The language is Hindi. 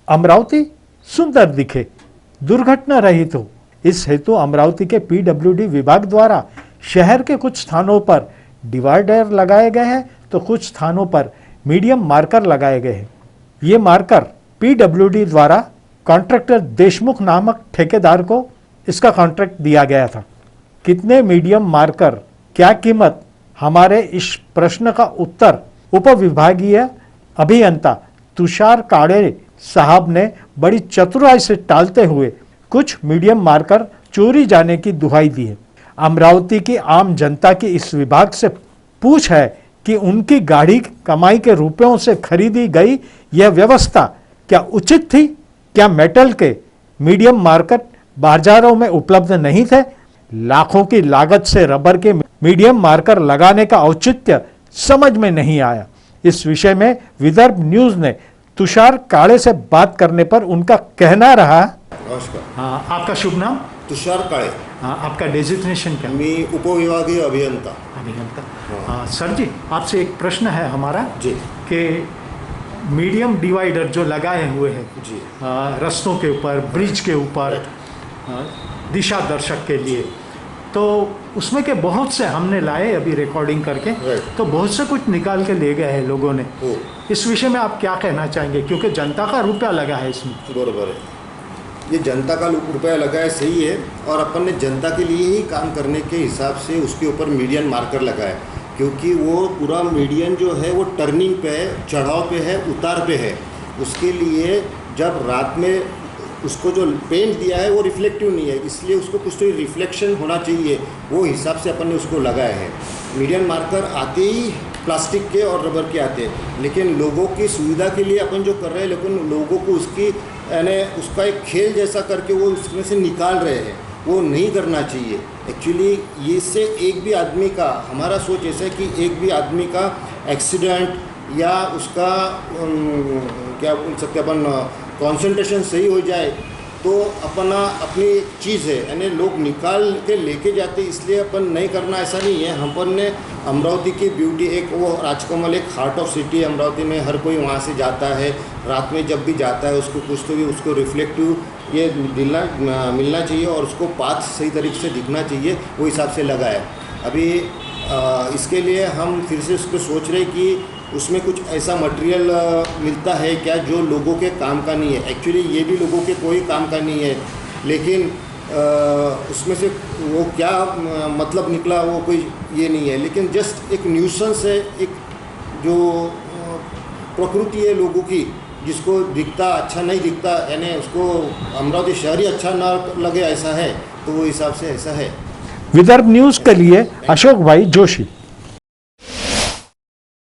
अमरावती सुंदर दिखे, दुर्घटना रहित हो, इस हेतु अमरावती के पीडब्ल्यूडी विभाग द्वारा शहर के कुछ स्थानों पर डिवाइडर लगाए गए हैं तो कुछ स्थानों पर मीडियम मार्कर लगाए गए हैं। ये मार्कर पीडब्ल्यूडी द्वारा कॉन्ट्रैक्टर देशमुख नामक ठेकेदार को इसका कॉन्ट्रैक्ट दिया गया था। कितने मीडियम मार्कर, क्या कीमत, हमारे इस प्रश्न का उत्तर उप विभागीय अभियंता तुषार काड़े साहब ने बड़ी चतुराई से टालते हुए कुछ मीडियम मार्कर चोरी जाने की दुहाई दी है। अमरावती की आम जनता की इस विभाग से पूछ है कि उनकी गाढ़ी कमाई के रुपयों से खरीदी गई यह व्यवस्था क्या उचित थी? क्या मेटल के मीडियम मार्कर बाजारों में उपलब्ध नहीं थे? लाखों की लागत से रबर के मीडियम मार्कर लगाने का औचित्य समझ में नहीं आया। इस विषय में विदर्भ न्यूज ने तुषार काळे से बात करने पर उनका कहना रहा। नमस्कार। हाँ, आपका शुभ नाम? तुषार काळे। हाँ, आपका डेजिग्नेशन क्या? मी उपविभागीय अभियंता। हाँ, सर जी, आपसे एक प्रश्न है हमारा जी कि मीडियम डिवाइडर जो लगाए हुए हैं जी रास्तों के ऊपर, ब्रिज के ऊपर, दिशा दर्शक के लिए, तो उसमें के बहुत से हमने लाए अभी रिकॉर्डिंग करके, तो बहुत से कुछ निकाल के ले गए हैं लोगों ने। इस विषय में आप क्या कहना चाहेंगे, क्योंकि जनता का रुपया लगा है इसमें? बराबर है, ये जनता का रुपया लगा है, सही है, और अपन ने जनता के लिए ही काम करने के हिसाब से उसके ऊपर मीडियन मार्कर लगाया, क्योंकि वो पूरा मीडियन जो है वो टर्निंग पे है, चढ़ाव पे है, उतार पे है। उसके लिए जब रात में उसको जो पेंट दिया है वो रिफ्लेक्टिव नहीं है, इसलिए उसको कुछ तो रिफ्लेक्शन होना चाहिए, वो हिसाब से अपन ने उसको लगाया है। मीडियन मार्कर आते ही प्लास्टिक के और रबर के आते हैं, लेकिन लोगों की सुविधा के लिए अपन जो कर रहे हैं, लेकिन लोगों को उसकी यानी उसका एक खेल जैसा करके वो उसमें से निकाल रहे हैं, वो नहीं करना चाहिए। एक्चुअली ये से एक भी आदमी का, हमारा सोच ऐसा है कि एक भी आदमी का एक्सीडेंट या उसका क्या बोल सकते अपन कंसंट्रेशन सही हो जाए तो अपना अपनी चीज़ है, यानी लोग निकाल के लेके जाते, इसलिए अपन नहीं करना ऐसा नहीं है। अपन ने अमरावती की ब्यूटी, एक वो राजकमल एक हार्ट ऑफ सिटी अमरावती में, हर कोई वहाँ से जाता है, रात में जब भी जाता है उसको कुछ तो भी उसको रिफ्लेक्टिव ये मिलना चाहिए और उसको पाथ सही तरीके से दिखना चाहिए, वो हिसाब से लगा है। अभी इसके लिए हम फिर से उस पर सोच रहे कि उसमें कुछ ऐसा मटेरियल मिलता है क्या जो लोगों के काम का नहीं है। एक्चुअली ये भी लोगों के कोई काम का नहीं है, लेकिन उसमें से वो क्या मतलब निकला वो कोई ये नहीं है, लेकिन जस्ट एक न्यूसेंस है, एक जो प्रकृति है लोगों की, जिसको दिखता अच्छा नहीं दिखता, यानी उसको अमरावती शहर ही अच्छा ना लगे ऐसा है, तो वो हिसाब से ऐसा है। विदर्भ न्यूज के लिए अशोक भाई जोशी।